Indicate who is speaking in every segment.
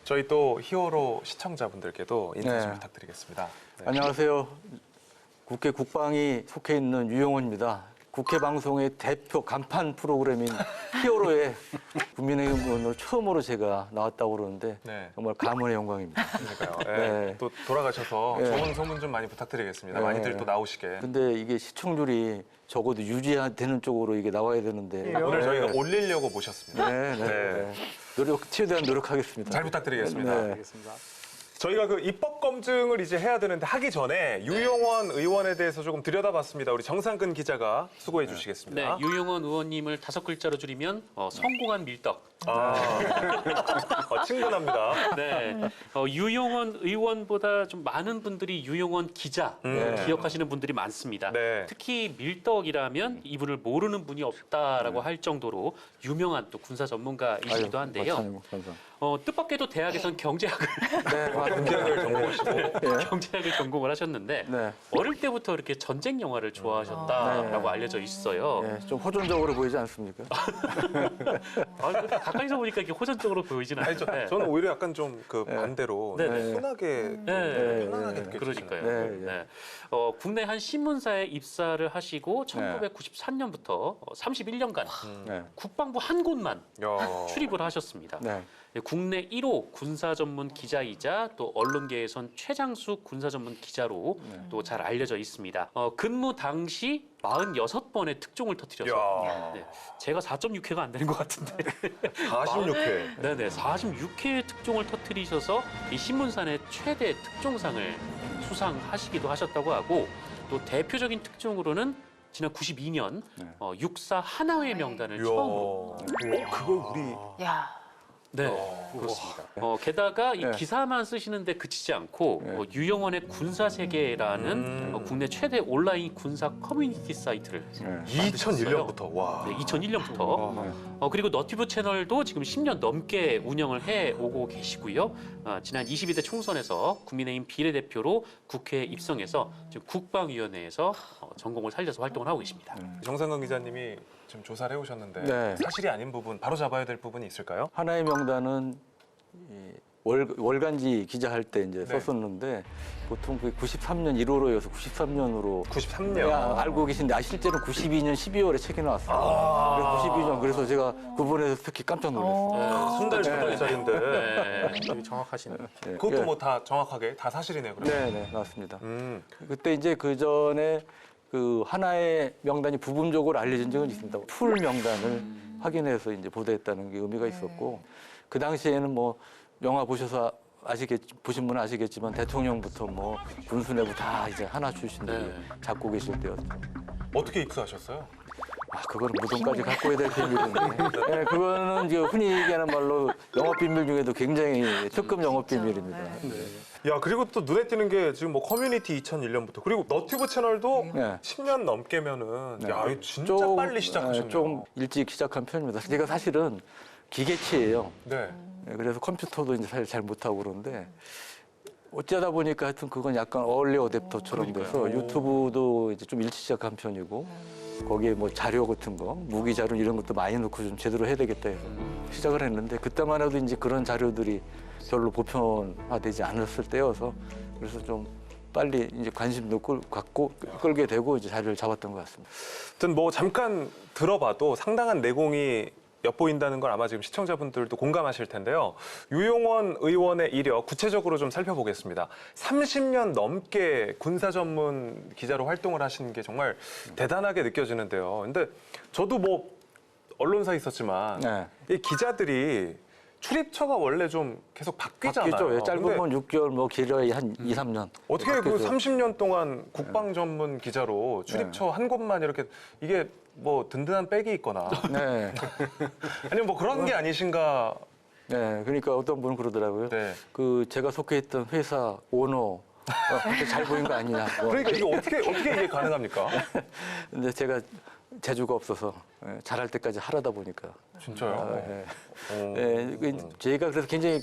Speaker 1: 저희 또 히어로 시청자분들께도 인사 좀
Speaker 2: 네.
Speaker 1: 부탁드리겠습니다. 네.
Speaker 2: 안녕하세요. 국회 국방이 속해 있는 유용호입니다. 국회 방송의 대표 간판 프로그램인 히어로에 국민의힘 의원으로 처음으로 제가 나왔다고 그러는데
Speaker 1: 네.
Speaker 2: 정말 가문의 영광입니다.
Speaker 1: 그러니까요.
Speaker 2: 네.
Speaker 1: 또 돌아가셔서
Speaker 2: 네.
Speaker 1: 좋은 소문 좀 많이 부탁드리겠습니다.
Speaker 2: 네.
Speaker 1: 많이들 또 나오시게.
Speaker 2: 근데 이게 시청률이 적어도 유지되는 쪽으로 이게 나와야 되는데
Speaker 1: 오늘
Speaker 2: 네.
Speaker 1: 저희가 올리려고 모셨습니다.
Speaker 2: 네, 네, 네. 최대한 노력하겠습니다.
Speaker 1: 잘 부탁드리겠습니다.
Speaker 2: 네.
Speaker 1: 저희가 그 입법 검증을 이제 해야 되는데 하기 전에 유용원 의원에 대해서 조금 들여다봤습니다. 우리 정상근 기자가 수고해
Speaker 3: 네,
Speaker 1: 주시겠습니다.
Speaker 3: 유용원 의원님을 5글자로 줄이면 성공한 밀떡.
Speaker 1: 친근합니다.
Speaker 3: 네, 유용원 의원보다 좀 많은 분들이 유용원 기자 기억하시는 분들이 많습니다.
Speaker 1: 네.
Speaker 3: 특히 밀떡이라면 이분을 모르는 분이 없다라고 할 정도로 유명한 또 군사 전문가이시기도 한데요.
Speaker 2: 감사합니다.
Speaker 3: 뜻밖에도 대학에선 경제학을
Speaker 2: 네,
Speaker 1: 경제학을 전공하시고
Speaker 3: 경제학을 전공을 하셨는데
Speaker 2: 네.
Speaker 3: 어릴 때부터 이렇게 전쟁 영화를 좋아하셨다라고 알려져 있어요.
Speaker 2: 네, 좀 호전적으로 보이지 않습니까?
Speaker 3: 가까이서 보니까 이렇게 호전적으로 보이지는
Speaker 1: 아니,
Speaker 3: 않아요.
Speaker 1: 저는 오히려 약간 좀 그 반대로
Speaker 3: 네.
Speaker 1: 편하게
Speaker 3: 네.
Speaker 1: 편안하게 느껴지잖아요.
Speaker 3: 그러니까요.
Speaker 2: 네, 네.
Speaker 3: 네. 국내 한 신문사에 입사를 하시고 1993년부터 31년간
Speaker 2: 네.
Speaker 3: 국방부 한 곳만
Speaker 1: 야.
Speaker 3: 출입을 하셨습니다.
Speaker 2: 네.
Speaker 3: 국내 1호 군사 전문 기자이자 또 언론계에선 최장수 군사 전문 기자로 또 잘 알려져 있습니다. 근무 당시 46번의 특종을 터뜨려서
Speaker 1: 야.
Speaker 3: 네, 제가 4.6회가 안 되는 것 같은데
Speaker 1: 46회.
Speaker 3: 네네 46회의 특종을 터뜨리셔서 이 신문사의 최대 특종상을 수상하시기도 하셨다고 하고 또 대표적인 특종으로는 지난 92년 육사 하나회 명단을 처음으로
Speaker 1: 그걸 우리
Speaker 4: 야.
Speaker 3: 네, 그렇습니다. 게다가 이
Speaker 2: 네.
Speaker 3: 기사만 쓰시는데 그치지 않고
Speaker 2: 네.
Speaker 3: 유영원의 군사세계라는 국내 최대 온라인 군사 커뮤니티 사이트를
Speaker 1: 2001년부터 와.
Speaker 3: 네, 2001년부터 그리고 너튜브 채널도 지금 10년 넘게 운영을 해오고 계시고요. 지난 22대 총선에서 국민의힘 비례대표로 국회에 입성해서 지금 국방위원회에서 전공을 살려서 활동을 하고 계십니다.
Speaker 1: 정상근 기자님이 지금 조사를 해오셨는데
Speaker 2: 네.
Speaker 1: 사실이 아닌 부분, 바로 잡아야 될 부분이 있을까요?
Speaker 2: 하나의 명단은 이 월간지 기자할 때 이제
Speaker 1: 네.
Speaker 2: 썼었는데 보통 그 93년 1월호여서 93년으로
Speaker 1: 93년.
Speaker 2: 알고 계신데 실제로 92년 12월에 책이 나왔어요. 그래서 92년 그래서 제가 그 부분에서 특히 깜짝 놀랐어요.
Speaker 1: 순달 전달자인데
Speaker 3: 네.
Speaker 4: 정확하시네.
Speaker 2: 네.
Speaker 1: 그것도 뭐 다 정확하게 다 사실이네요. 그러면.
Speaker 2: 네, 맞습니다.
Speaker 1: 그때
Speaker 2: 이제 그 전에 그 하나의 명단이 부분적으로 알려진 적은 있습니다. 풀 명단을 확인해서 이제 보도했다는 게 의미가 있었고 그 당시에는 뭐 영화 보셔서 보신 분은 아시겠지만 대통령부터 뭐 군수 내부 다 이제 하나 출신들이 잡고 계실 때였죠.
Speaker 1: 어떻게 입수하셨어요?
Speaker 2: 그거는 무덤까지 갖고 해야 될 비밀인데. 네, 그거는 이제 흔히 얘기하는 말로 영업 비밀 중에도 굉장히 특급 영업 비밀입니다.
Speaker 1: 야, 그리고 또 눈에 띄는 게 지금 뭐 커뮤니티 2001년부터 그리고 너튜브 채널도
Speaker 2: 네.
Speaker 1: 10년 넘게면은 야, 이거 진짜
Speaker 2: 좀,
Speaker 1: 빨리 시작하셨네요.
Speaker 2: 좀 일찍 시작한 편입니다. 제가 사실은 기계치예요.
Speaker 1: 네.
Speaker 2: 네, 그래서 컴퓨터도 이제 사실 잘 못하고 그러는데 어쩌다 보니까 하여튼 그건 약간 얼리 어댑터처럼 돼서 유튜브도 이제 좀 일찍 시작한 편이고 거기에 뭐 자료 같은 거, 무기 자료 이런 것도 많이 넣고 좀 제대로 해야 되겠다 해서 시작을 했는데 그때만 해도 이제 그런 자료들이 별로 보편화되지 않았을 때여서 그래서 좀 빨리 이제 관심도 끌게 되고 이제 자리를 잡았던 것 같습니다.
Speaker 1: 하여튼 뭐 잠깐 들어봐도 상당한 내공이 엿보인다는 걸 아마 지금 시청자분들도 공감하실 텐데요. 유용원 의원의 이력 구체적으로 좀 살펴보겠습니다. 30년 넘게 군사 전문 기자로 활동을 하신 게 정말 대단하게 느껴지는데요. 근데 저도 뭐 언론사에 있었지만
Speaker 2: 네.
Speaker 1: 이 기자들이 출입처가 원래 좀 계속 바뀌잖아요.
Speaker 2: 바뀌죠.
Speaker 1: 근데
Speaker 2: 짧으면 6개월, 뭐 길어야 한 2, 3년.
Speaker 1: 어떻게 그
Speaker 2: 바뀌죠.
Speaker 1: 30년 동안 국방 전문 기자로 출입처 한 곳만 이렇게 이게 뭐 든든한 백이 있거나
Speaker 2: 네.
Speaker 1: 아니면 뭐 그런 게 아니신가.
Speaker 2: 네. 그러니까 어떤 분은 그러더라고요.
Speaker 1: 네.
Speaker 2: 그 제가 속해 있던 회사 오너 잘 보인 거 아니냐. 뭐.
Speaker 1: 그러니까 이거 어떻게 이게 가능합니까?
Speaker 2: 근데 제가 재주가 없어서 잘할 때까지 하려다 보니까.
Speaker 1: 진짜요?
Speaker 2: 네.
Speaker 1: 어.
Speaker 2: 제가 그래서 굉장히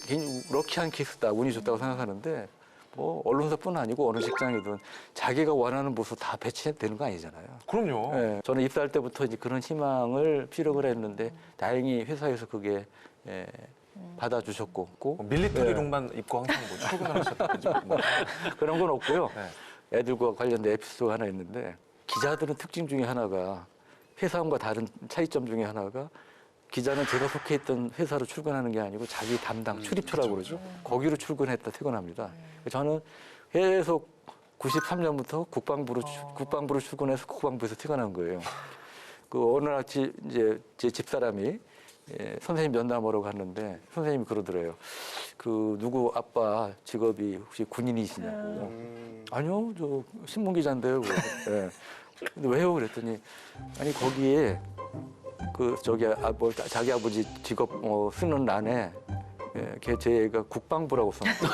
Speaker 2: 럭키한 케이스다, 운이 좋다고 생각하는데 뭐 언론사뿐 아니고 어느 직장이든 자기가 원하는 부서 다 배치되는 거 아니잖아요.
Speaker 1: 그럼요.
Speaker 2: 네, 저는 입사할 때부터 이제 그런 희망을 피력을 했는데 다행히 회사에서 그게 받아주셨고
Speaker 1: 밀리터리룩만 입고 항상 뭐 출근하셨다든지 뭐.
Speaker 2: 그런 건 없고요.
Speaker 1: 네.
Speaker 2: 애들과 관련된 에피소드가 하나 있는데 기자들은 특징 중에 하나가 회사원과 다른 차이점 중에 하나가 기자는 제가 속해 있던 회사로 출근하는 게 아니고 자기 담당 출입처라고 그러죠. 거기로 출근했다 퇴근합니다. 저는 계속 93년부터 국방부로 출근해서 국방부에서 퇴근한 거예요. 그 어느 날 이제 제 집사람이 선생님 면담하러 갔는데 선생님이 그러더래요. 그 누구 아빠 직업이 혹시 군인이시냐고. 아니요, 저 신문 기자인데요. 예. 근데 왜요? 그랬더니 아니 거기에 그 저기 뭐 자기 아버지 직업 쓰는 란에 제가 국방부라고 썼는데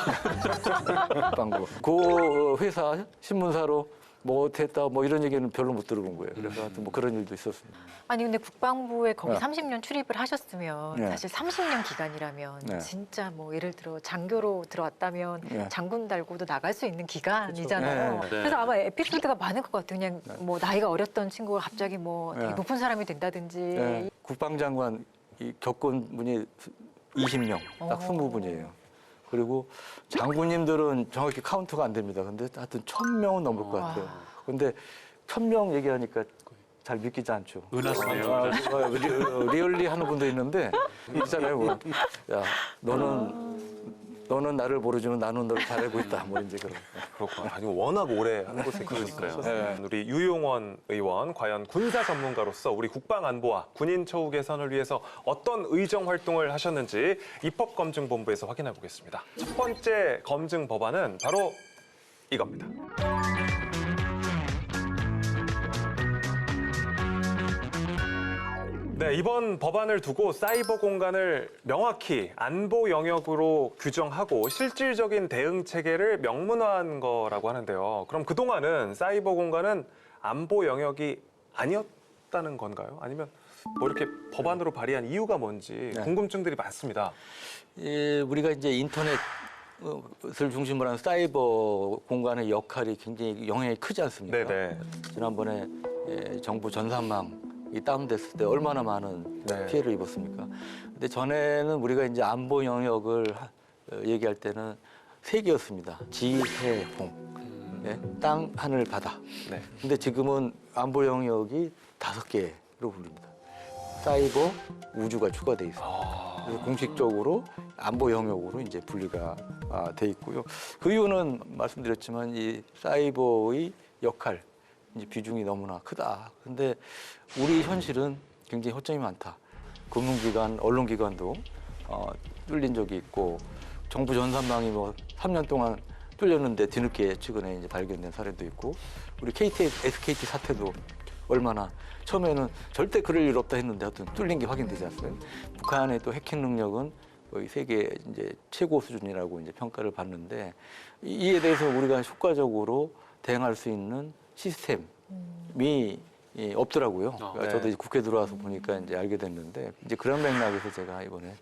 Speaker 2: 국방부. 그 회사 신문사로 뭐 됐다 뭐 이런 얘기는 별로 못 들어본 거예요. 그래서 하여튼 뭐 그런 일도 있었습니다.
Speaker 4: 아니 근데 국방부에 거기
Speaker 2: 네.
Speaker 4: 30년 출입을 하셨으면
Speaker 2: 네.
Speaker 4: 사실 30년 기간이라면
Speaker 2: 네.
Speaker 4: 진짜 뭐 예를 들어 장교로 들어왔다면
Speaker 2: 네.
Speaker 4: 장군 달고도 나갈 수 있는 기간이잖아요.
Speaker 2: 그렇죠.
Speaker 3: 네.
Speaker 4: 그래서 아마 에피소드가 많을 것 같아요. 그냥 뭐 나이가 어렸던 친구가 갑자기 뭐 되게
Speaker 2: 네.
Speaker 4: 높은 사람이 된다든지.
Speaker 2: 네. 국방장관 겪은 분이 20명, 딱 20분이에요. 그리고 장군님들은 정확히 카운트가 안 됩니다. 근데 하여튼 1000명은 넘을 것 같아요. 근데 1000명 얘기하니까 잘 믿기지 않죠.
Speaker 3: 은하수네요.
Speaker 2: 리얼리 하는 분도 있는데 있잖아요. 뭐. 야, 너는 나를 모르지만 나는 너를 잘 알고 있다. 뭐 이제 그런.
Speaker 1: 그렇구나. 아니 워낙 오래 한 곳에 계셨어요.
Speaker 2: 네.
Speaker 1: 우리 유용원 의원 과연 군사 전문가로서 우리 국방 안보와 군인 처우 개선을 위해서 어떤 의정 활동을 하셨는지 입법검증본부에서 확인해 보겠습니다. 첫 번째 검증 법안은 바로 이겁니다. 네, 이번 법안을 두고 사이버 공간을 명확히 안보 영역으로 규정하고 실질적인 대응 체계를 명문화한 거라고 하는데요. 그럼 그동안은 사이버 공간은 안보 영역이 아니었다는 건가요? 아니면 뭐 이렇게 법안으로 발의한 이유가 뭔지
Speaker 2: 네.
Speaker 1: 궁금증들이 많습니다.
Speaker 2: 우리가 이제 인터넷을 중심으로 한 사이버 공간의 역할이 굉장히 영향이 크지 않습니까?
Speaker 1: 네네.
Speaker 2: 지난번에 정부 전산망이 다운됐을 때 얼마나 많은
Speaker 1: 네.
Speaker 2: 피해를 입었습니까? 근데 전에는 우리가 이제 안보 영역을 얘기할 때는 세 개였습니다. 지, 해, 홍. 땅, 하늘, 바다.
Speaker 1: 네.
Speaker 2: 근데 지금은 안보 영역이 5개로 불립니다. 사이버, 우주가 추가돼 있습니다. 그래서 공식적으로 안보 영역으로 이제 분리가 돼 있고요. 그 이유는 말씀드렸지만 이 사이버의 역할, 이제 비중이 너무나 크다. 근데 우리 현실은 굉장히 허점이 많다. 금융기관, 언론기관도 뚫린 적이 있고 정부 전산망이 뭐 3년 동안 뚫렸는데 뒤늦게 최근에 이제 발견된 사례도 있고 우리 SKT 사태도 얼마나 처음에는 절대 그럴 일 없다 했는데 하여튼 뚫린 게 확인되지 않았어요. 북한의 또 해킹 능력은 거의 세계 이제 최고 수준이라고 이제 평가를 받는데 이에 대해서 우리가 효과적으로 대응할 수 있는 시스템이 없더라고요. 그러니까
Speaker 1: 네.
Speaker 2: 저도 이제 국회 들어와서 보니까 이제 알게 됐는데 이제 그런 맥락에서 제가 이번에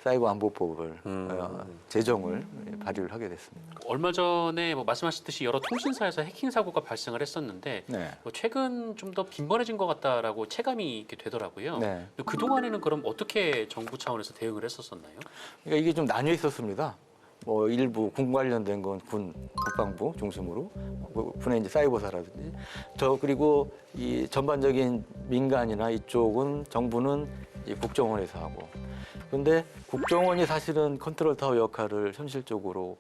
Speaker 2: 사이버 안보법을 제정을 발의를 하게 됐습니다.
Speaker 3: 얼마 전에 뭐 말씀하셨듯이 여러 통신사에서 해킹 사고가 발생을 했었는데
Speaker 2: 네.
Speaker 3: 뭐 최근 좀 더 빈번해진 것 같다라고 체감이 이렇게 되더라고요.
Speaker 2: 네.
Speaker 3: 그 동안에는 그럼 어떻게 정부 차원에서 대응을 했었었나요?
Speaker 2: 그러니까 이게 좀 나뉘어 있었습니다. 뭐 일부 군 관련된 건 국방부 중심으로 군의 이제 사이버사라든지 그리고 이 전반적인 민간이나 이쪽은 정부는 이 국정원에서 하고 그런데 국정원이 사실은 컨트롤 타워 역할을 현실적으로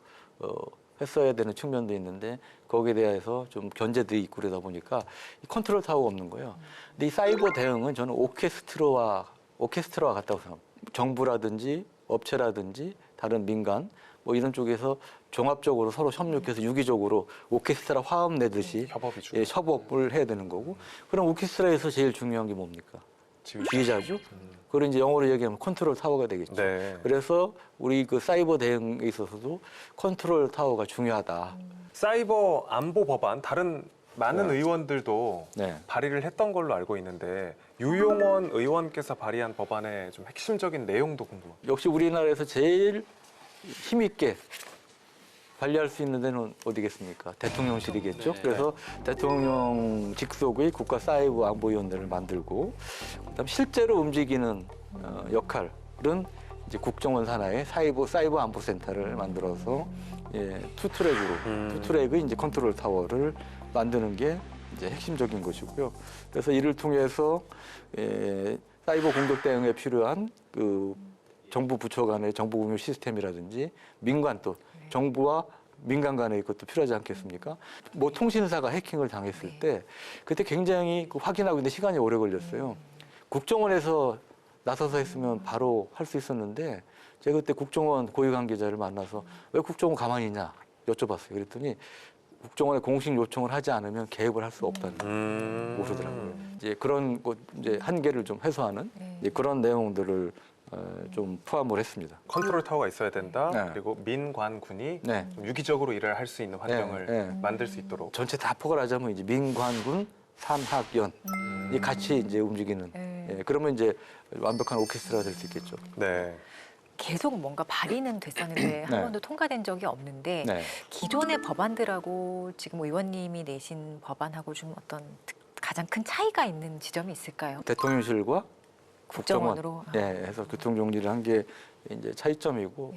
Speaker 2: 했어야 되는 측면도 있는데 거기에 대해서 좀 견제들이 있고 그러다 보니까 이 컨트롤 타워가 없는 거예요. 근데 이 사이버 대응은 저는 오케스트라와 같다고 생각합니다. 정부라든지 업체라든지 다른 민간 뭐 이런 쪽에서 종합적으로 서로 협력해서 유기적으로 오케스트라 화음 내듯이
Speaker 1: 협업이 중요해요.
Speaker 2: 협업을 해야 되는 거고 그럼 오케스트라에서 제일 중요한 게 뭡니까? 지휘자죠. 그걸 이제 영어로 얘기하면 컨트롤 타워가 되겠죠.
Speaker 1: 네.
Speaker 2: 그래서 우리 그 사이버 대응에 있어서도 컨트롤 타워가 중요하다.
Speaker 1: 사이버 안보 법안 다른 많은
Speaker 2: 네.
Speaker 1: 의원들도
Speaker 2: 네.
Speaker 1: 발의를 했던 걸로 알고 있는데 유용원 의원께서 발의한 법안의 좀 핵심적인 내용도 궁금합니다.
Speaker 2: 역시 우리나라에서 제일 힘있게 관리할 수 있는 데는 어디겠습니까? 대통령실이겠죠.
Speaker 3: 네.
Speaker 2: 그래서 대통령 직속의 국가 사이버 안보위원회를 만들고 그다음 실제로 움직이는 역할은 이제 국정원 산하에 사이버 안보센터를 만들어서 투트랙으로 이제 컨트롤 타워를 만드는 게 이제 핵심적인 것이고요. 그래서 이를 통해서 사이버 공격 대응에 필요한 그 정부 부처 간의 정보 공유 시스템이라든지 민간 또 정부와 민간 간의 것도 필요하지 않겠습니까? 뭐 통신사가 해킹을 당했을 때 그때 굉장히 확인하고 있는데 시간이 오래 걸렸어요. 국정원에서 나서서 했으면 바로 할 수 있었는데 제가 그때 국정원 고위 관계자를 만나서 왜 국정원 가만히 있냐 여쭤봤어요. 그랬더니 국정원에 공식 요청을 하지 않으면 개입을 할 수 없다는 모르더라고요. 이제 그런 이제 한계를 좀 해소하는 이제 그런 내용들을 좀 포함을 했습니다.
Speaker 1: 컨트롤 타워가 있어야 된다.
Speaker 2: 네.
Speaker 1: 그리고 민관군이
Speaker 2: 네.
Speaker 1: 좀 유기적으로 일을 할 수 있는 환경을 만들 수 있도록.
Speaker 2: 전체 다 포괄하자면 이제 민관군, 산학연 이 같이 이제 움직이는. 그러면 이제 완벽한 오케스트라가 될 수 있겠죠.
Speaker 1: 네.
Speaker 4: 계속 뭔가 발의는 됐었는데 한 번도 통과된 적이 없는데
Speaker 2: 네.
Speaker 4: 기존의 법안들하고 지금 의원님이 내신 법안하고 좀 어떤 가장 큰 차이가 있는 지점이 있을까요?
Speaker 2: 대통령실과
Speaker 4: 국정원으로.
Speaker 2: 해서 교통 정리를 한 게 이제 차이점이고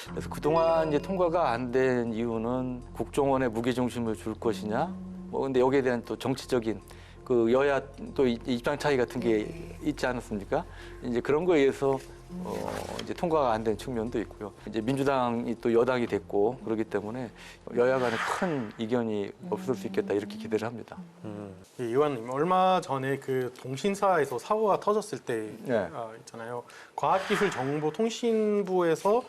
Speaker 2: 그래서 그동안 이제 통과가 안 된 이유는 국정원에 무게 중심을 줄 것이냐 뭐 근데 여기에 대한 또 정치적인 그 여야 또 입장 차이 같은 게 있지 않았습니까? 이제 그런 거에 의해서 이제 통과가 안 된 측면도 있고요. 이제 민주당이 또 여당이 됐고 그렇기 때문에 여야 간에 큰 이견이 없을 수 있겠다 이렇게 기대를 합니다.
Speaker 5: 이 의원님 얼마 전에 그 통신사에서 사고가 터졌을 때
Speaker 2: 네.
Speaker 5: 있잖아요. 과학기술정보통신부에서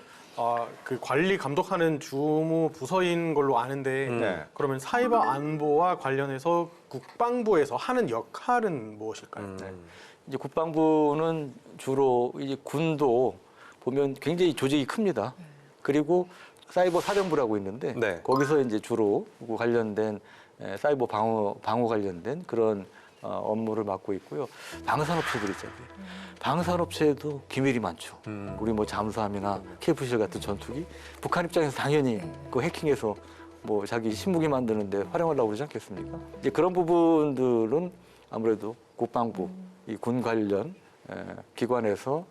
Speaker 5: 그 관리 감독하는 주무 부서인 걸로 아는데
Speaker 1: 네.
Speaker 5: 그러면 사이버 안보와 관련해서 국방부에서 하는 역할은 무엇일까요?
Speaker 2: 이제 국방부는 주로 이제 군도 보면 굉장히 조직이 큽니다. 그리고 사이버 사령부라고 있는데
Speaker 1: 네.
Speaker 2: 거기서 이제 주로 그 관련된 사이버 방어 관련된 그런 업무를 맡고 있고요. 방산업체들 있잖아요. 방산업체에도 기밀이 많죠. 우리 뭐 잠수함이나 KF-17 같은 전투기 북한 입장에서 당연히 그 해킹해서 뭐 자기 신무기 만드는데 활용하려고 그러지 않겠습니까? 이제 그런 부분들은 아무래도 국방부 이 군 관련 기관에서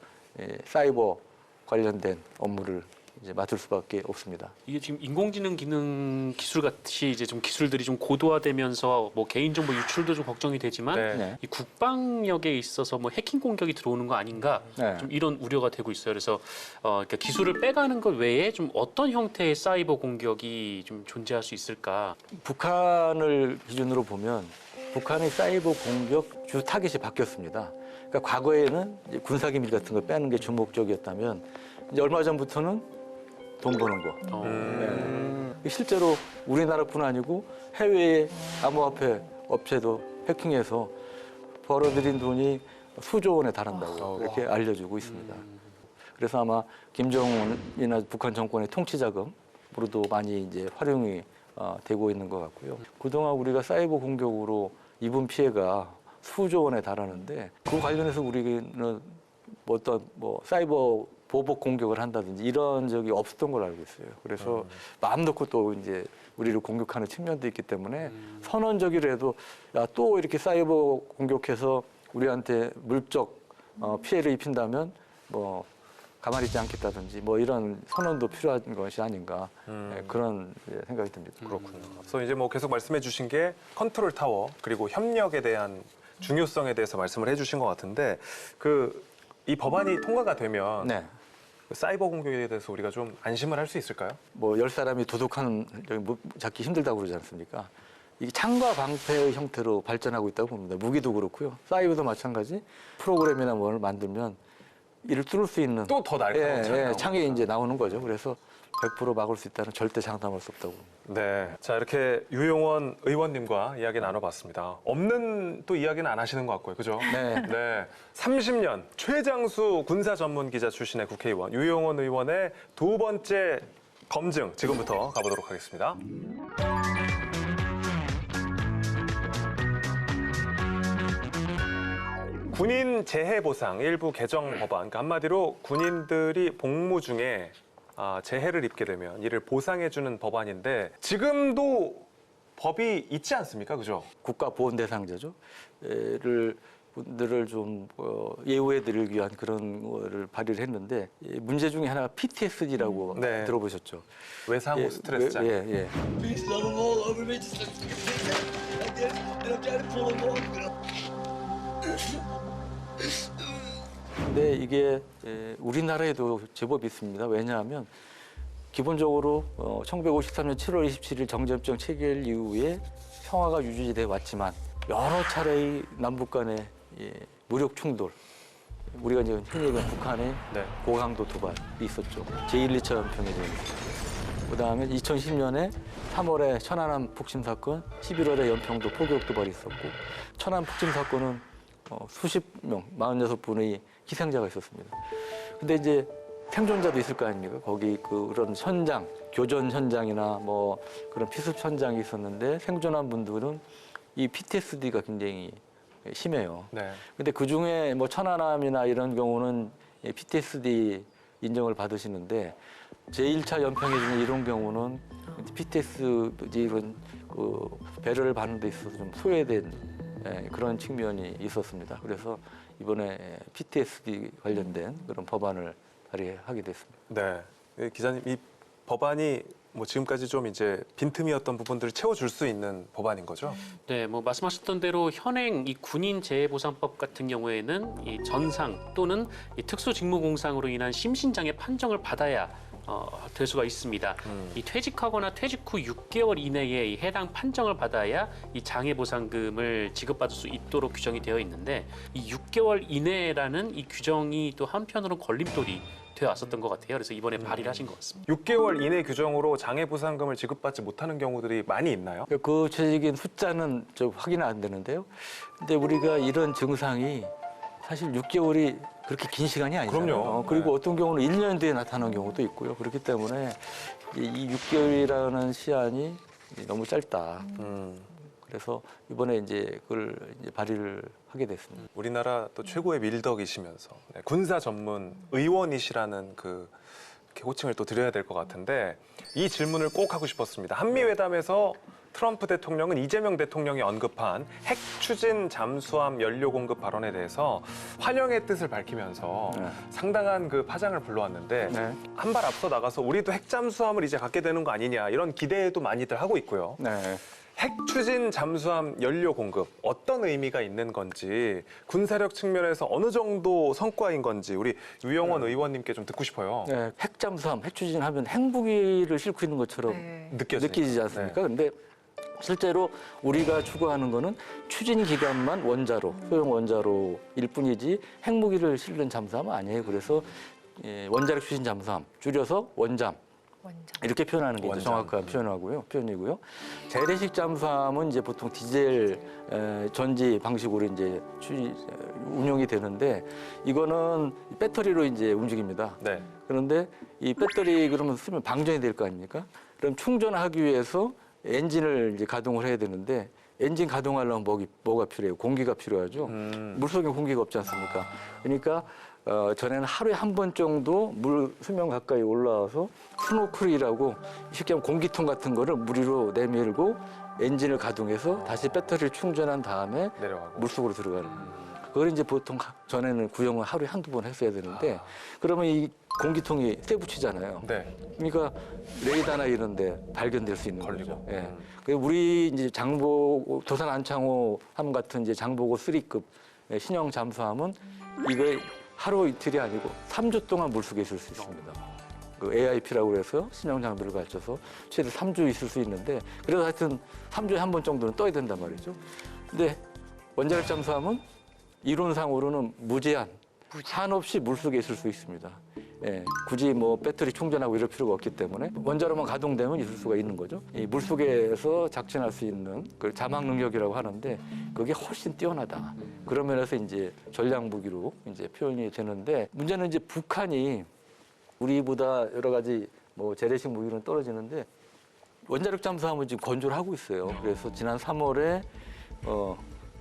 Speaker 2: 사이버 관련된 업무를 이제 맡을 수밖에 없습니다.
Speaker 3: 이게 지금 인공지능 기능 기술 같이 이제 좀 기술들이 좀 고도화되면서 뭐 개인정보 유출도 좀 걱정이 되지만
Speaker 1: 네.
Speaker 3: 이 국방력에 있어서 뭐 해킹 공격이 들어오는 거 아닌가
Speaker 2: 네.
Speaker 3: 좀 이런 우려가 되고 있어요. 그래서 그러니까 기술을 빼가는 것 외에 좀 어떤 형태의 사이버 공격이 좀 존재할 수 있을까?
Speaker 2: 북한을 기준으로 보면 북한의 사이버 공격 주 타깃이 바뀌었습니다. 그러니까 과거에는 이제 군사기밀 같은 걸 빼는 게 주목적이었다면 이제 얼마 전부터는 돈 버는 거. 실제로 우리나라뿐 아니고 해외의 암호화폐 업체도 해킹해서 벌어들인 돈이 수조 원에 달한다고 이렇게 알려주고 있습니다. 그래서 아마 김정은이나 북한 정권의 통치 자금으로도 많이 이제 활용이 되고 있는 것 같고요. 그동안 우리가 사이버 공격으로 입은 피해가 수조 원에 달하는데 그 관련해서 우리는 어떤 뭐 사이버 보복 공격을 한다든지 이런 적이 없었던 걸로 알고 있어요. 그래서 마음 놓고 또 이제 우리를 공격하는 측면도 있기 때문에 선언적이라도 야, 또 이렇게 사이버 공격해서 우리한테 물적 피해를 입힌다면 뭐 가만히 있지 않겠다든지 뭐 이런 선언도 필요한 것이 아닌가 그런 생각이 듭니다.
Speaker 1: 그렇군요. 그래서 이제 뭐 계속 말씀해 주신 게 컨트롤 타워 그리고 협력에 대한 중요성에 대해서 말씀을 해주신 것 같은데 이 법안이 통과가 되면
Speaker 2: 네.
Speaker 1: 그 사이버 공격에 대해서 우리가 좀 안심을 할 수 있을까요?
Speaker 2: 뭐 10사람이 도둑하는 잡기 힘들다고 그러지 않습니까? 이게 창과 방패의 형태로 발전하고 있다고 봅니다. 무기도 그렇고요. 사이버도 마찬가지. 프로그램이나 뭘 만들면 이를 뚫을 수 있는
Speaker 1: 또 더 날카로운
Speaker 2: 창이 이제 나오는 거죠. 그래서 100% 막을 수 있다는 절대 장담할 수 없다고.
Speaker 1: 네. 자, 이렇게 유용원 의원님과 이야기 나눠봤습니다. 없는 또 이야기는 안 하시는 것 같고요. 그죠?
Speaker 2: 네.
Speaker 1: 네. 30년 최장수 군사 전문 기자 출신의 국회의원 유용원 의원의 두 번째 검증 지금부터 가보도록 하겠습니다. 군인 재해보상 일부 개정 법안, 그러니까 한마디로 군인들이 복무 중에 재해를 입게 되면 이를 보상해주는 법안인데 지금도 법이 있지 않습니까? 그죠?
Speaker 2: 국가 보훈 대상자죠. 를 분들을 좀 예우해드리기 위한 그런 거를 발의를 했는데 문제 중에 하나가 PTSD라고
Speaker 1: 네.
Speaker 2: 들어보셨죠?
Speaker 1: 외상후 스트레스 장애.
Speaker 2: 예.
Speaker 6: Please let them all over me. Just like this. And I'm trying to pull them off.
Speaker 2: 근데 이게 우리나라에도 제법 있습니다. 왜냐하면 기본적으로 1953년 7월 27일 정전협정 체결 이후에 평화가 유지돼 왔지만 여러 차례의 남북 간의 무력 충돌, 우리가 이제 흔히 얘기하는 북한의
Speaker 1: 네.
Speaker 2: 고강도 도발이 있었죠. 제1, 2차 연평해전. 그다음에 2010년에 3월에 천안함 북침 사건, 11월에 연평도 포격 도발이 있었고 천안 북침 사건은 수십 명, 46분의 희생자가 있었습니다. 근데 이제 생존자도 있을 거 아닙니까? 거기 그런 현장, 교전 현장이나 뭐 그런 피습 현장이 있었는데 생존한 분들은 이 PTSD가 굉장히 심해요.
Speaker 1: 네.
Speaker 2: 근데 그 중에 뭐 천안함이나 이런 경우는 PTSD 인정을 받으시는데 제1차 연평해전 이런 경우는 PTSD 이런 그 배려를 받는 데 있어서 좀 소외된 그런 측면이 있었습니다. 그래서 이번에 PTSD 관련된 그런 법안을 발의하게 됐습니다.
Speaker 1: 네. 기자님, 이 법안이 뭐 지금까지 좀 이제 빈틈이었던 부분들을 채워줄 수 있는 법안인 거죠?
Speaker 3: 네, 뭐 말씀하셨던 대로 현행 이 군인 재해보상법 같은 경우에는 이 전상 또는 이 특수직무공상으로 인한 심신장애 판정을 받아야 될 수가 있습니다. 이 퇴직하거나 퇴직 후 6개월 이내에 이 해당 판정을 받아야 이 장애보상금을 지급받을 수 있도록 규정이 되어 있는데 이 6개월 이내라는 이 규정이 또 한편으로는 걸림돌이 되어 왔었던 것 같아요. 그래서 이번에 발의를 하신 것 같습니다.
Speaker 1: 6개월 이내 규정으로 장애보상금을 지급받지 못하는 경우들이 많이 있나요?
Speaker 2: 그 구체적인 숫자는 좀 확인은 안 되는데요. 근데 우리가 이런 증상이 사실 6개월이 그렇게 긴 시간이 아니잖아요.
Speaker 1: 그럼요.
Speaker 2: 그리고
Speaker 1: 네.
Speaker 2: 어떤 경우는 1년 뒤에 나타나는 경우도 있고요. 그렇기 때문에 이 6개월이라는 시한이 너무 짧다. 그래서 이번에 이제 그걸 이제 발의를 하게 됐습니다.
Speaker 1: 우리나라 또 최고의 밀덕이시면서 군사 전문 의원이시라는 그 이렇게 호칭을 또 드려야 될 것 같은데 이 질문을 꼭 하고 싶었습니다. 한미회담에서 트럼프 대통령은 이재명 대통령이 언급한 핵 추진 잠수함 연료 공급 발언에 대해서 환영의 뜻을 밝히면서
Speaker 2: 네.
Speaker 1: 상당한 그 파장을 불러왔는데
Speaker 2: 네.
Speaker 1: 한 발 앞서 나가서 우리도 핵 잠수함을 이제 갖게 되는 거 아니냐 이런 기대도 많이들 하고 있고요.
Speaker 2: 네.
Speaker 1: 핵 추진 잠수함 연료 공급 어떤 의미가 있는 건지 군사력 측면에서 어느 정도 성과인 건지 우리 유영원 의원님께 좀 듣고 싶어요.
Speaker 2: 네. 핵 잠수함, 핵 추진하면 핵무기를 싣고 있는 것처럼
Speaker 4: 네.
Speaker 2: 느껴지지 않습니까? 근데 실제로 우리가 추구하는 거는 추진 기간만 원자로, 소형 원자로일 뿐이지 핵무기를 실는 잠수함은 아니에요. 그래서 원자력 추진 잠수함, 줄여서 원잠. 이렇게 표현하는 게 이제 정확한 표현이고요. 재래식 잠수함은 이제 보통 디젤 전지 방식으로 이제 운용이 되는데 이거는 배터리로 이제 움직입니다.
Speaker 1: 네.
Speaker 2: 그런데 이 배터리 그러면 쓰면 방전이 될 거 아닙니까? 그럼 충전하기 위해서 엔진을 이제 가동을 해야 되는데 엔진 가동하려면 뭐가 필요해요? 공기가 필요하죠. 물속에 공기가 없지 않습니까? 그러니까 전에는 하루에 한 번 정도 물 수면 가까이 올라와서 스노클이라고 쉽게 하면 공기통 같은 거를 물 위로 내밀고 엔진을 가동해서 다시 배터리를 충전한 다음에
Speaker 1: 내려가고.
Speaker 2: 물속으로 들어가는 그걸 이제 보통 전에는 구형을 하루에 한두 번 했어야 되는데 그러면 이 공기통이 쇠 붙이잖아요.
Speaker 1: 네.
Speaker 2: 그러니까 레이더나 이런 데 발견될 수 있는
Speaker 1: 걸리고.
Speaker 2: 거죠. 예. 그래서 우리 이제 도산 안창호 함 같은 이제 장보고 3급 신형 잠수함은 이거 하루 이틀이 아니고 3주 동안 물속에 있을 수 있습니다. 그 AIP라고 해서 신형 장비를 갖춰서 최대 3주 있을 수 있는데 그래서 하여튼 3주에 한 번 정도는 떠야 된단 말이죠. 근데 원자력 잠수함은 이론상으로는 무제한, 한없이 물속에 있을 수 있습니다. 예, 굳이 뭐 배터리 충전하고 이럴 필요가 없기 때문에 원자로만 가동되면 있을 수가 있는 거죠. 이 물속에서 작전할 수 있는 그 자막 능력이라고 하는데 그게 훨씬 뛰어나다. 그런 면에서 이제 전략 무기로 이제 표현이 되는데 문제는 이제 북한이 우리보다 여러 가지 뭐 재래식 무기는 떨어지는데 원자력 잠수함을 지금 건조를 하고 있어요. 그래서 지난 3월에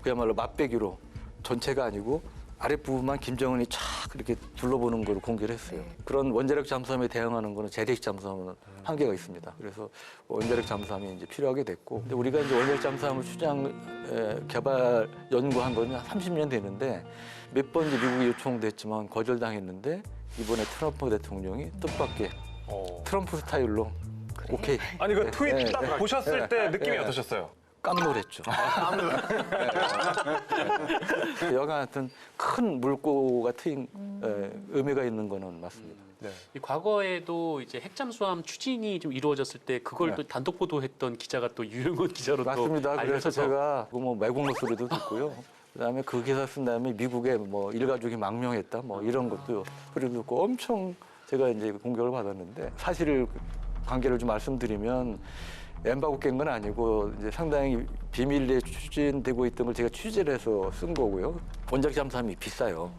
Speaker 2: 그야말로 맛배기로 전체가 아니고 아랫부분만 김정은이 쫙 이렇게 둘러보는 걸 공개를 했어요.
Speaker 4: 네.
Speaker 2: 그런 원자력 잠수함에 대응하는 거는 재래식 잠수함은 한계가 있습니다. 그래서 원자력 잠수함이 이제 필요하게 됐고, 근데 우리가 이제 원자력 잠수함을 개발 연구한 거는 30년 되는데 몇 번 이제 미국이 요청됐지만 거절당했는데 이번에 트럼프 대통령이 뜻밖의 트럼프 스타일로 오케이.
Speaker 1: 아니 그 트윗
Speaker 2: 네,
Speaker 1: 딱 보셨을 때 느낌이 어떠셨어요?
Speaker 2: 깜놀했죠. 여하튼 큰 물고가 트인 의미가 있는 거는 맞습니다.
Speaker 1: 네.
Speaker 3: 이 과거에도 이제 핵잠수함 추진이 좀 이루어졌을 때 그걸 또 단독 보도했던 기자가 또 유영훈 기자로
Speaker 2: 맞습니다.
Speaker 3: 또
Speaker 2: 그래서
Speaker 3: 알려져서
Speaker 2: 제가 뭐 매국노 소리도 듣고요. 그다음에 그 기사 쓴 다음에 미국에 뭐 일가족이 망명했다 뭐 이런 것도 소리도 듣고 엄청 제가 이제 공격을 받았는데 사실을 관계를 좀 말씀드리면 엠바고 깬 건 아니고 이제 상당히 비밀리에 추진되고 있던 걸 제가 취재를 해서 쓴 거고요. 원자력 잠수함이 비싸요.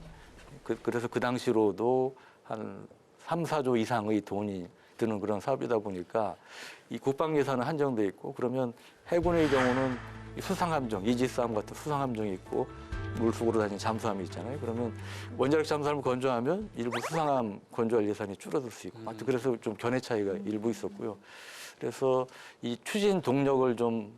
Speaker 2: 그래서 그 당시로도 한 3, 4조 이상의 돈이 드는 그런 사업이다 보니까 이 국방 예산은 한정돼 있고 그러면 해군의 경우는 이 수상함정, 이지스함 같은 수상함정이 있고 물속으로 다니는 잠수함이 있잖아요. 그러면 원자력 잠수함을 건조하면 일부 수상함 건조할 예산이 줄어들 수 있고 하여튼 그래서 좀 견해 차이가 일부 있었고요. 그래서 이 추진 동력을 좀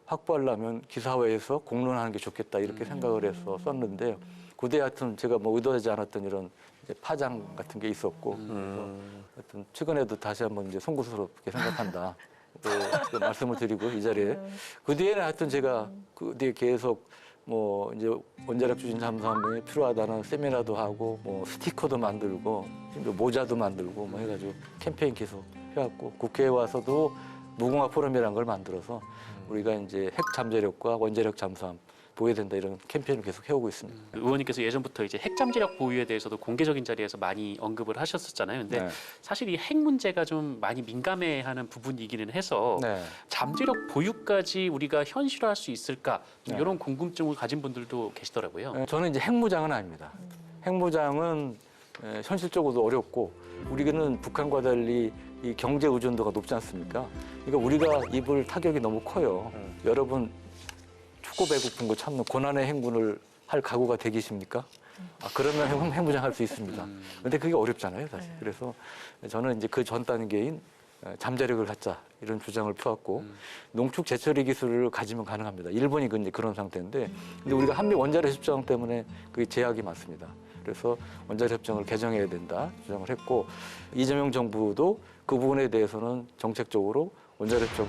Speaker 2: 확보하려면 기사회에서 공론하는 게 좋겠다 이렇게 생각을 해서 썼는데요. 그때 하여튼 제가 뭐 의도하지 않았던 이런 이제 파장 같은 게 있었고 그래서 하여튼 최근에도 다시 한번 이제 송구스럽게 생각한다. 또 말씀을 드리고 이 자리에 그 뒤에는 하여튼 제가 그 뒤에 계속 뭐 이제 원자력 추진 잠수함이 필요하다는 세미나도 하고 뭐 스티커도 만들고 모자도 만들고 뭐 해가지고 캠페인 계속 해왔고 국회에 와서도 무궁화 포럼이라는 걸 만들어서 우리가 이제 핵 잠재력과 원자력 잠수함 보호해야 된다 이런 캠페인을 계속 해오고 있습니다.
Speaker 3: 의원님께서 예전부터 이제 핵잠재력 보유에 대해서도 공개적인 자리에서 많이 언급을 하셨었잖아요. 근데
Speaker 2: 네.
Speaker 3: 사실 이 핵 문제가 좀 많이 민감해하는 부분이기는 해서
Speaker 2: 네.
Speaker 3: 잠재력 보유까지 우리가 현실화할 수 있을까 좀
Speaker 2: 네.
Speaker 3: 이런 궁금증을 가진 분들도 계시더라고요.
Speaker 2: 저는 이제 핵무장은 아닙니다. 핵무장은 현실적으로도 어렵고 우리는 북한과 달리 이 경제 의존도가 높지 않습니까? 그러니까 우리가 입을 타격이 너무 커요. 여러분 축구 배고픈 거 참는 고난의 행군을 할 각오가 되 계십니까? 그러면 핵무장 할 수 있습니다. 근데 그게 어렵잖아요, 사실. 그래서 저는 이제 그 전 단계인 잠재력을 갖자 이런 주장을 펴왔고 농축 재처리 기술을 가지면 가능합니다. 일본이 이제 그런 상태인데 근데 우리가 한미 원자력 협정 때문에 그게 제약이 많습니다. 그래서 원자력 협정을 개정해야 된다 주장을 했고 이재명 정부도 그 부분에 대해서는 정책적으로 원자력 협정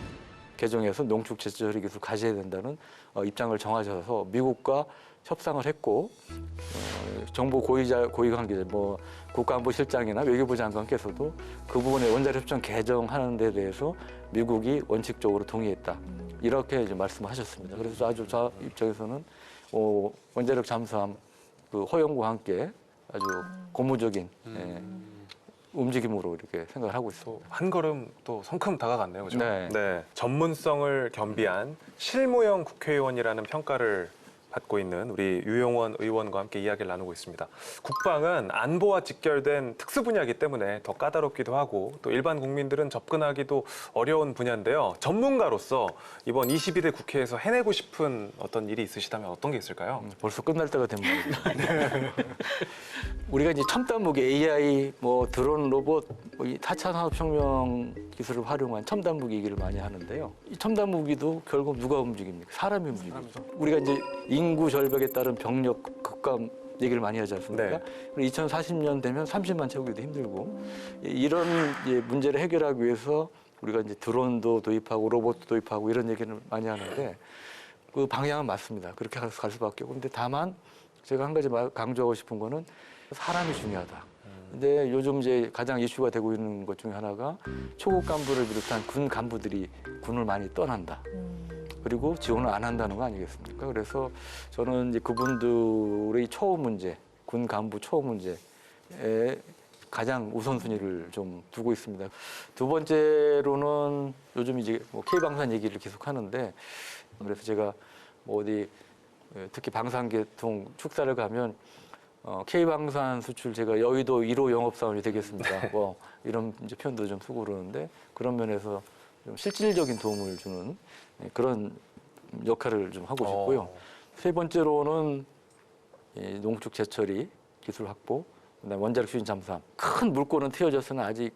Speaker 2: 개정해서 농축 재처리 기술 가져야 된다는 입장을 정하셔서 미국과 협상을 했고 정보 고위 관계자 뭐 국가안보실장이나 외교부 장관께서도 그 부분에 원자력 협정 개정하는 데 대해서 미국이 원칙적으로 동의했다 이렇게 이제 말씀하셨습니다. 그래서 아주 저 입장에서는 원자력 잠수함 그 허용과 함께 아주 고무적인 움직임으로 이렇게 생각을 하고 있습니다.
Speaker 1: 한 걸음 또 성큼 다가갔네요, 그죠?
Speaker 2: 네.
Speaker 1: 전문성을 겸비한 실무형 국회의원이라는 평가를 받고 있는 우리 유용원 의원과 함께 이야기를 나누고 있습니다. 국방은 안보와 직결된 특수 분야이기 때문에 더 까다롭기도 하고 또 일반 국민들은 접근하기도 어려운 분야인데요. 전문가로서 이번 22대 국회에서 해내고 싶은 어떤 일이 있으시다면 어떤 게 있을까요?
Speaker 2: 벌써 끝날 때가 된 모양이죠. 우리가 이제 첨단 무기 AI, 뭐 드론, 로봇, 이 4차 산업혁명 기술을 활용한 첨단 무기 얘기를 많이 하는데요. 이 첨단 무기도 결국 누가 움직입니까? 사람이 움직이죠. 우리가 이제 인구 절벽에 따른 병력 급감 얘기를 많이 하지 않습니까?
Speaker 1: 네.
Speaker 2: 그리고 2040년 되면 30만 채우기도 힘들고 이런 이제 문제를 해결하기 위해서 우리가 이제 드론도 도입하고 로봇도 도입하고 이런 얘기를 많이 하는데 그 방향은 맞습니다. 그렇게 갈 수밖에 없고 근데 다만 제가 한 가지 강조하고 싶은 거는 사람이 중요하다. 근데 요즘 이제 가장 이슈가 되고 있는 것 중에 하나가 초급 간부를 비롯한 군 간부들이 군을 많이 떠난다. 그리고 지원을 안 한다는 거 아니겠습니까? 그래서 저는 이제 그분들의 처우 문제, 군 간부 처우 문제에 가장 우선순위를 좀 두고 있습니다. 두 번째로는 요즘 이제 뭐 K방산 얘기를 계속 하는데 그래서 제가 뭐 어디 특히 방산계통 축사를 가면 K방산 수출 제가 여의도 1호 영업사원이 되겠습니다. 뭐 이런 이제 표현도 좀 쓰고 그러는데 그런 면에서 좀 실질적인 도움을 주는 그런 역할을 좀 하고 싶고요. 세 번째로는 이 농축 제처리 기술 확보, 그다음에 원자력 추진 잠수함. 큰 물꼬는 트여져서는 아직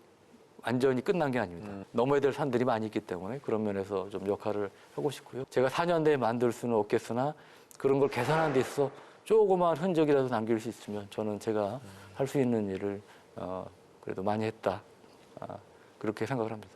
Speaker 2: 완전히 끝난 게 아닙니다. 넘어야 될 산들이 많이 있기 때문에 그런 면에서 좀 역할을 하고 싶고요. 제가 4년 내에 만들 수는 없겠으나 그런 걸 계산하는 데 있어 조그마한 흔적이라도 남길 수 있으면 저는 제가 할 수 있는 일을 그래도 많이 했다. 그렇게 생각을 합니다.